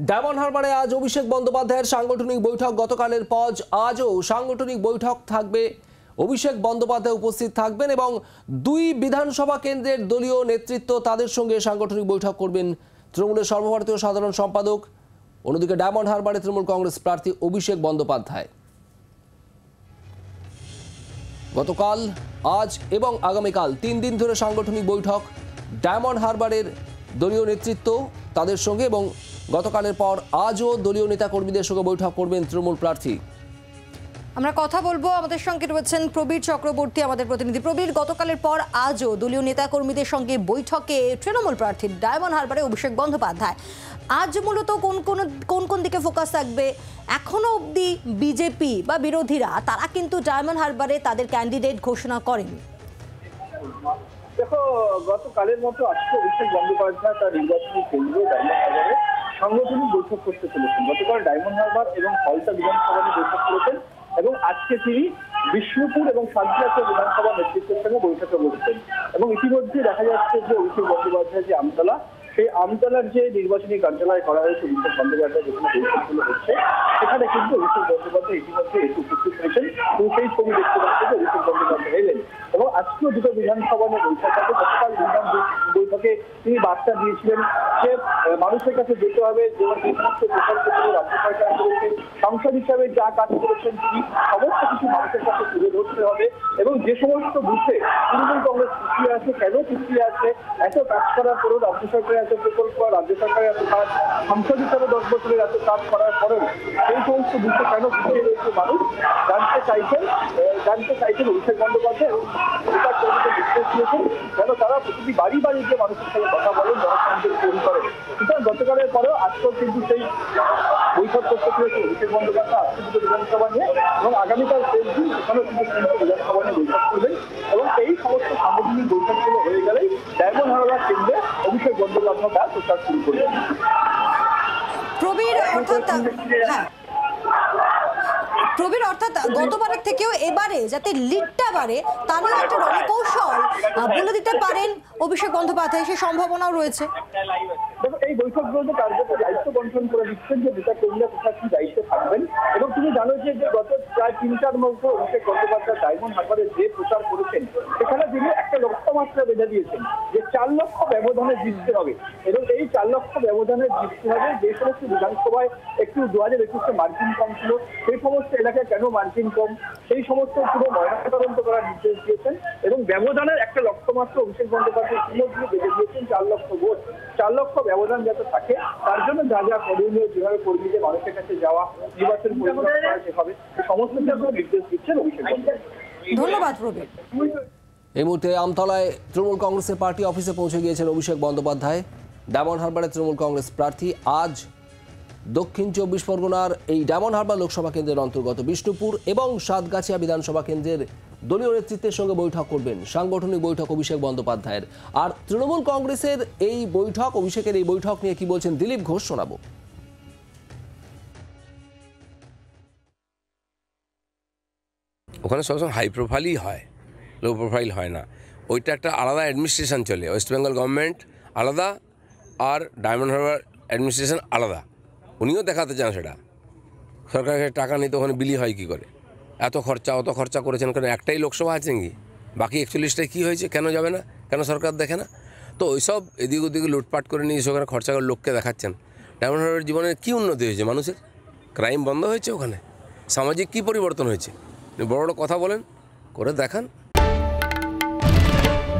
Diamond হারবারে আজ অভিষেক বন্দ্যোপাধ্যায়ের সাংগঠনিক বৈঠক গতকালের পর আজও সাংগঠনিক বৈঠক থাকবে। অভিষেক বন্দ্যোপাধ্যায় উপস্থিত থাকবেন এবং দুই বিধানসভা কেন্দ্রের দলীয় নেতৃত্ব তাদের সঙ্গে সাংগঠনিক বৈঠক করবেন তৃণমূলের সর্বভারতীয় সাধারণ সম্পাদক। অন্যদিকে ডায়মন্ড হারবারে তৃণমূল কংগ্রেস প্রার্থী অভিষেক বন্দ্যোপাধ্যায় গতকাল, আজ এবং আগামীকাল 3 দিন ধরে সাংগঠনিক বৈঠক ডায়মন্ড হারবারের দলীয় নেতৃত্ব তাদের সঙ্গে এবং গতকালের পর আজও দলীয় নেতাকর্মীদের সঙ্গে বৈঠক করবেন তৃণমূল প্রার্থী। আমরা কথা বলবো, আমাদের সঙ্গে রয়েছেন প্রবীর চক্রবর্তী, আমাদের প্রতিনিধি। প্রবীর, গতকালের পর আজও দলীয় নেতাকর্মীদের সঙ্গে বৈঠকে তৃণমূল প্রার্থী ডায়মন্ড হারবারে অভিষেক বন্দ্যোপাধ্যায়। আজ মূলত কোন কোন দিকে ফোকাস থাকবে? এখনো অবধি বিজেপি বা বিরোধীরা তারা কিন্তু ডায়মন্ড হারবারে তাদের ক্যান্ডিডেট ঘোষণা করেন। দেখো, গতকালের মতো আজকে অভিষেক বন্দ্যোপাধ্যায় তার নির্বাচনী কেন্দ্রে ডায়মন্ড হারবারে সাংগঠনিক বৈঠক করতে চলেছেন। গতকাল ডায়মন্ড হারবার এবং ফলতা বিধানসভা নিয়ে বৈঠক করেছেন এবং আজকে তিনি বিষ্ণুপুর এবং শান্তিরাজ্য বিধানসভা নেতৃত্বের সঙ্গে বৈঠকে বসছেন। এবং ইতিমধ্যে দেখা যাচ্ছে যে অভিষেক বন্দ্যোপাধ্যায় যে আমতলা, সেই আমতলার যে নির্বাচনী কার্যালয় করা হয়েছে অভিষেক বন্দ্যোপাধ্যায় যেখানে বৈঠকগুলো হচ্ছে, সেখানে কিন্তু অভিষেক বন্দ্যোপাধ্যায় ইতিমধ্যে এসে উপস্থিত হয়েছেন এবং সেই ছবি দেখতে পাচ্ছে যে অভিষেক বন্দ্যোপাধ্যায় এলেন এবং আজকেও দুটো বিধানসভা নিয়ে বৈঠক হবে। গতকাল বৈঠকে তিনি বার্তা দিয়েছিলেন যে মানুষের কাছে যেতে হবে, যেমন যে সমস্ত প্রচার ক্ষেত্রে রাজ্য সরকার করেছে, সংসদ হিসাবে যা কাজ করেছেন তিনি সমস্ত কিছু মানুষের কাছে তুলে ধরতে হবে এবং যে সমস্ত বুথে তৃণমূল কংগ্রেস পিছিয়ে আছে, কেন পিছিয়ে আছে, এত কাজ করার পরেও রাজ্য সরকারের এত প্রকল্প, রাজ্য সরকারের এত কাজ, সংসদ হিসাবে 10 বছরের এত কাজ করার পরেও সেই সমস্ত বুথে কেন পিছিয়ে রয়েছে মানুষ জানতে চাইছেন অভিষেক বন্দ্যোপাধ্যায় এবং সরকার কর্মীদের নির্দেশ দিয়েছেন যেন তারা প্রতিটি বাড়ি বাড়ি গিয়ে মানুষের সঙ্গে কথা বলেন, জনসংযোগ তৈরি করেন। সুতরাং গতকালের পরেও আজকেও কিন্তু সেই বৈঠক করতে চলেছে অভিষেক বন্দ্যোপাধ্যায় আজকে দুটো বিধানসভা নিয়ে এবং আগামীকাল শেষ দিন সেখানেও কিন্তু বিধানসভা নিয়ে বৈঠক করবেন এবং এই সমস্ত সাংগঠনিক বৈঠকগুলো হয়ে গেলেই ডায়মন্ড হারবার কেন্দ্রে অভিষেক বন্দ্যোপাধ্যায় তার প্রচার শুরু করবেন। প্রবীর, অর্থাৎ গতবারের থেকেও এবারে যাতে লিডটা বাড়ে তা নিয়ে একটা রণকৌশল বলে দিতে পারেন অভিষেক বন্দ্যোপাধ্যায়, সে সম্ভাবনাও রয়েছে। দেখো, এই বৈঠকগুলোতে কার্যত দায়িত্ব বন্টন করে দিচ্ছেন যে নেতা কর্মীরা কোথায় কি দায়িত্বে থাকবেন এবং তুমি জানো যে গত প্রায় 3-4 মধ্যে অভিষেক বন্দ্যোপাধ্যায় ডায়মন্ড হারবারে যে প্রচার করেছেন সেখানে তিনি একটা লক্ষ্যমাত্রা বেঁধে দিয়েছেন যে 4 লক্ষ ব্যবধানে জিততে হবে এবং এই 4 লক্ষ ব্যবধানে জিততে হবে। যে সমস্ত বিধানসভায় একটু 2021-এ মার্জিন কম ছিল, সেই সমস্ত এলাকায় কেন মার্জিন কম, সেই সমস্ত পুরো ময়নাতদন্ত করার নির্দেশ দিয়েছেন এবং ব্যবধানের একটা লক্ষ্যমাত্রা অভিষেক বন্দ্যোপাধ্যায় ইতিমধ্যে বেঁধে দিয়েছেন 4 লক্ষ ভোট। 4 লক্ষ ব্যবধান যাতে থাকে তার জন্য যা যা করণীয়, যেভাবে কর্মীদের মানুষের কাছে যাওয়া, নির্বাচন পরিচালনা করা যেভাবে, সমস্ত নির্দেশ দিচ্ছেন অভিষেক বন্দ্যোপাধ্যায়। ধন্যবাদ প্রবীর। এই মুহূর্তে আমতলায় তৃণমূল কংগ্রেসের পার্টি অফিসে পৌঁছে গিয়েছেন অভিষেক বন্দ্যোপাধ্যায়। ডায়মন্ড হারবারে তৃণমূল কংগ্রেস প্রার্থী আজ দক্ষিণ 24 পরগনার এই ডায়মন্ড হারবার লোকসভা কেন্দ্রের অন্তর্গত বিষ্ণুপুর এবং সাতগাছিয়া বিধানসভা কেন্দ্রের দলীয় নেতৃত্বের সঙ্গে বৈঠক করবেন। সাংগঠনিক বৈঠক অভিষেক বন্দ্যোপাধ্যায়ের। আর তৃণমূল কংগ্রেসের এই বৈঠক, অভিষেকের এই বৈঠক নিয়ে কি বলছেন দিলীপ ঘোষ শোনাবো। ওখানে সবসময় হাই প্রোফাইলই হয়, লো প্রোফাইল হয় না। ওইটা একটা আলাদা অ্যাডমিনিস্ট্রেশন চলে, ওয়েস্ট বেঙ্গল গভর্নমেন্ট আলাদা আর ডায়মন্ড হারবার অ্যাডমিনিস্ট্রেশন আলাদা। উনিও দেখাতে চান সেটা, সরকারের টাকা নিতে ওখানে বিলি হয় কী করে, অত খরচা করেছেন কেন? একটাই লোকসভা আছে নাকি? বাকি 41টায় কী হয়েছে? কেন যাবে না? কেন সরকার দেখে না? তো ওইসব এদিক ওদিকে লুটপাট করে নিয়ে সেখানে খরচা করে লোককে দেখাচ্ছেন। ডায়মন্ড হারবার জীবনের কী উন্নতি হয়েছে? মানুষের ক্রাইম বন্ধ হয়েছে, ওখানে সামাজিক কী পরিবর্তন হয়েছে? বড় বড় কথা বলেন, করে দেখান।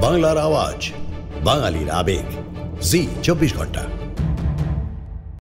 বাংলার আওয়াজ, বাঙালির আবেগ, জি 24 ঘন্টা।